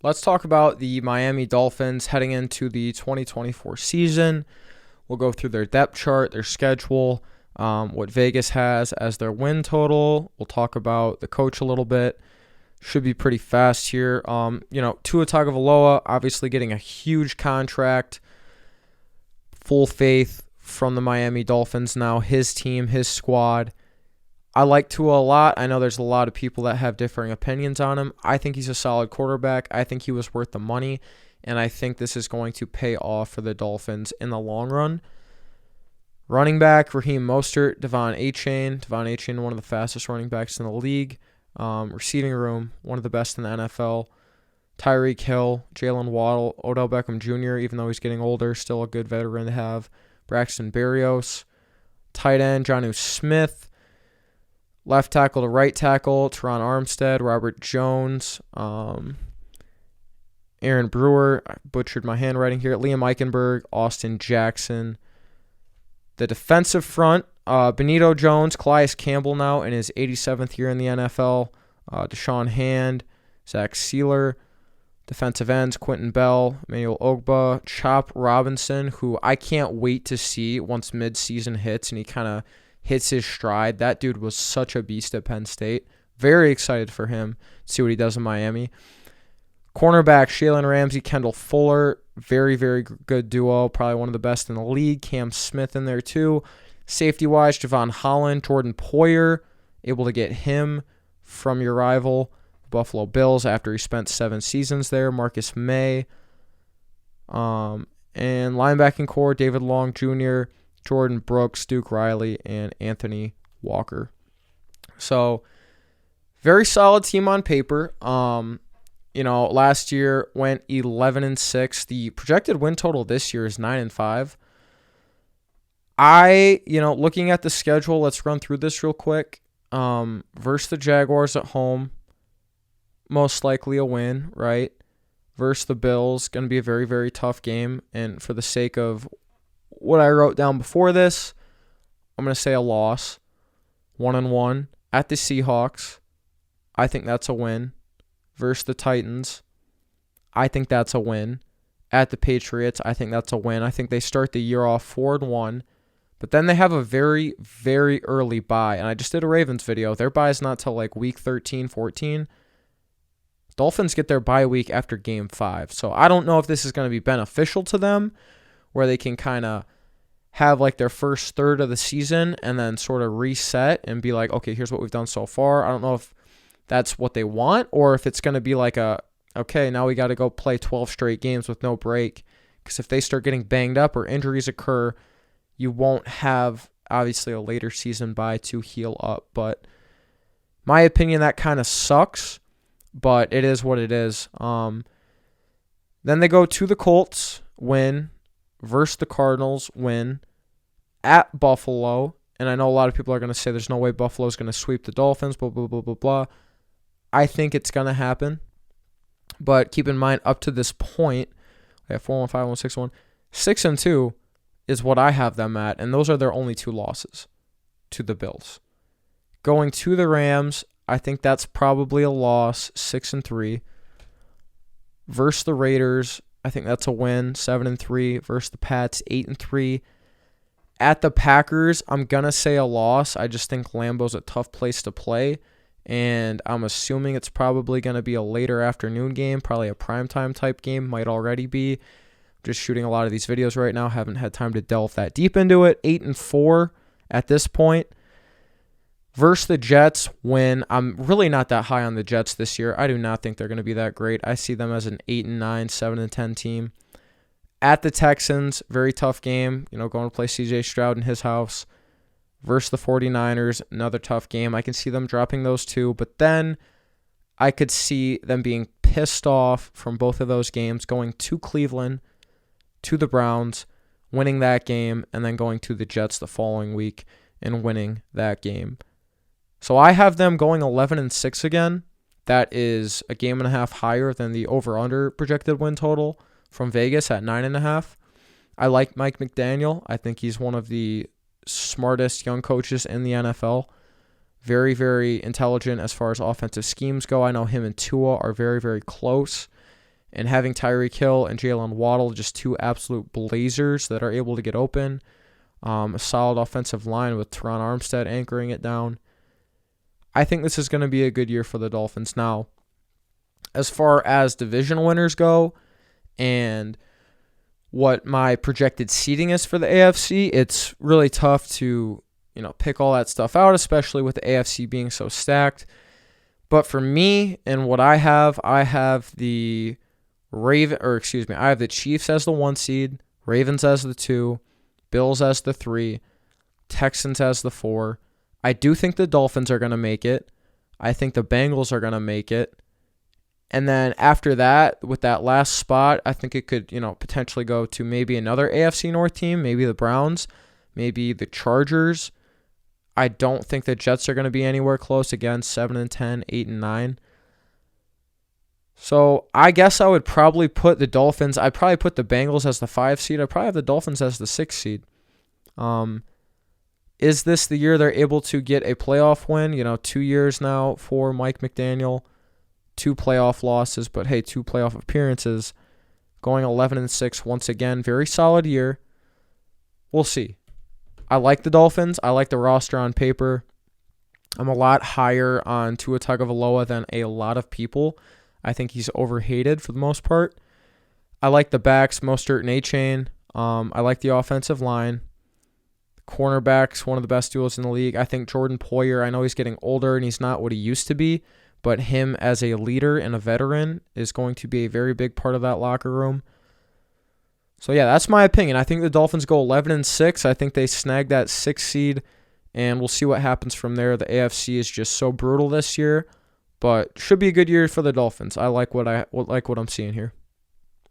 Let's talk about the Miami Dolphins heading into the 2024 season. We'll go through their depth chart, their schedule, what Vegas has as their win total. We'll talk about the coach a little bit. Should be pretty fast here. Tua Tagovailoa obviously getting a huge contract. Full faith from the Miami Dolphins now. His team, his squad. I like Tua a lot. I know there's a lot of people that have differing opinions on him. I think he's a solid quarterback. I think he was worth the money, and I think this is going to pay off for the Dolphins in the long run. Running back, Raheem Mostert, Devon Achane. Devon Achane, one of the fastest running backs in the league. Receiving room, one of the best in the NFL. Tyreek Hill, Jalen Waddle, Odell Beckham Jr., even though he's getting older, still a good veteran to have. Braxton Berrios. Tight end, Jonnu Smith. Left tackle to right tackle, Teron Armstead, Robert Jones, Aaron Brewer. I butchered my handwriting here. Liam Eichenberg, Austin Jackson. The defensive front, Benito Jones, Calais Campbell now in his 87th year in the NFL. Deshaun Hand, Zach Sealer. Defensive ends, Quentin Bell, Emmanuel Ogba, Chop Robinson, who I can't wait to see once midseason hits and he kind of hits his stride. That dude was such a beast at Penn State. Very excited for him. See what he does in Miami. Cornerback, Shaylen Ramsey, Kendall Fuller. Very, very good duo. Probably one of the best in the league. Cam Smith in there too. Safety-wise, Javon Holland, Jordan Poyer. Able to get him from your rival, Buffalo Bills, after he spent 7 seasons there. Marcus May. And linebacking core, David Long Jr., Jordan Brooks, Duke Riley, and Anthony Walker. So, very solid team on paper. Last year went 11-6. The projected win total this year is 9-5. Looking at the schedule, let's run through this real quick. Versus the Jaguars at home, most likely a win, right? Versus the Bills, going to be a very, very tough game. And for the sake of what I wrote down before this, I'm going to say a loss. 1-1 at the Seahawks. I think that's a win. Versus the Titans, I think that's a win. At the Patriots, I think that's a win. I think they start the year off 4-1. But then they have a very, very early bye. And I just did a Ravens video. Their bye is not till like week 13, 14. Dolphins get their bye week after game 5. So I don't know if this is going to be beneficial to them, where they can kind of have like their first third of the season and then sort of reset and be like, okay, here's what we've done so far. I don't know if that's what they want, or if it's going to be like okay, now we got to go play 12 straight games with no break. Because if they start getting banged up or injuries occur, you won't have, obviously, a later season bye to heal up. But my opinion, that kind of sucks, but it is what it is. Then they go to the Colts, win, versus the Cardinals, win, at Buffalo. And I know a lot of people are going to say there's no way Buffalo's going to sweep the Dolphins, blah, blah, blah, blah, blah. I think it's going to happen. But keep in mind, up to this point, we have 4-1, 5-1, 6-1. 6-2 is what I have them at, and those are their only 2 losses to the Bills. Going to the Rams, I think that's probably a loss, 6-3. Versus the Raiders, I think that's a win, 7-3. Versus the Pats, 8-3. At the Packers, I'm going to say a loss. I just think Lambeau's a tough place to play, and I'm assuming it's probably going to be a later afternoon game, probably a primetime type game, might already be. Just shooting a lot of these videos right now, haven't had time to delve that deep into it. 8-4 at this point. Versus the Jets, win. I'm really not that high on the Jets this year. I do not think they're going to be that great. I see them as an 8-9, 7-10 team. At the Texans, very tough game. Going to play C.J. Stroud in his house. Versus the 49ers, another tough game. I can see them dropping those 2, but then I could see them being pissed off from both of those games, going to Cleveland, to the Browns, winning that game, and then going to the Jets the following week and winning that game. So I have them going 11-6 again. That is a game and a half higher than the over-under projected win total from Vegas at 9.5. I like Mike McDaniel. I think he's one of the smartest young coaches in the NFL. Very, very intelligent as far as offensive schemes go. I know him and Tua are very, very close. And having Tyreek Hill and Jalen Waddle, just two absolute blazers that are able to get open. A solid offensive line with Teron Armstead anchoring it down. I think this is going to be a good year for the Dolphins. Now, as far as division winners go and what my projected seeding is for the AFC, it's really tough to, pick all that stuff out, especially with the AFC being so stacked. But for me and what I have the I have the Chiefs as the 1 seed, Ravens as the 2, Bills as the 3, Texans as the 4. I do think the Dolphins are going to make it. I think the Bengals are going to make it. And then after that, with that last spot, I think it could, potentially go to maybe another AFC North team, maybe the Browns, maybe the Chargers. I don't think the Jets are going to be anywhere close. Again, 7-10, 8-9. So I guess I would probably put the Dolphins. I'd probably put the Bengals as the 5 seed. I'd probably have the Dolphins as the 6 seed. Is this the year they're able to get a playoff win? 2 years now for Mike McDaniel. 2 playoff losses, but hey, 2 playoff appearances. Going 11-6 once again. Very solid year. We'll see. I like the Dolphins. I like the roster on paper. I'm a lot higher on Tua Tagovailoa than a lot of people. I think he's overhated for the most part. I like the backs, Mostert and A-Chain. I like the offensive line. Cornerbacks, one of the best duos in the league. I think Jordan Poyer, I know he's getting older and he's not what he used to be, but him as a leader and a veteran is going to be a very big part of that locker room. So yeah, that's my opinion. I think the Dolphins go 11-6. I think they snag that 6 seed, and we'll see what happens from there. The AFC is just so brutal this year, but should be a good year for the Dolphins. I like what I'm seeing here.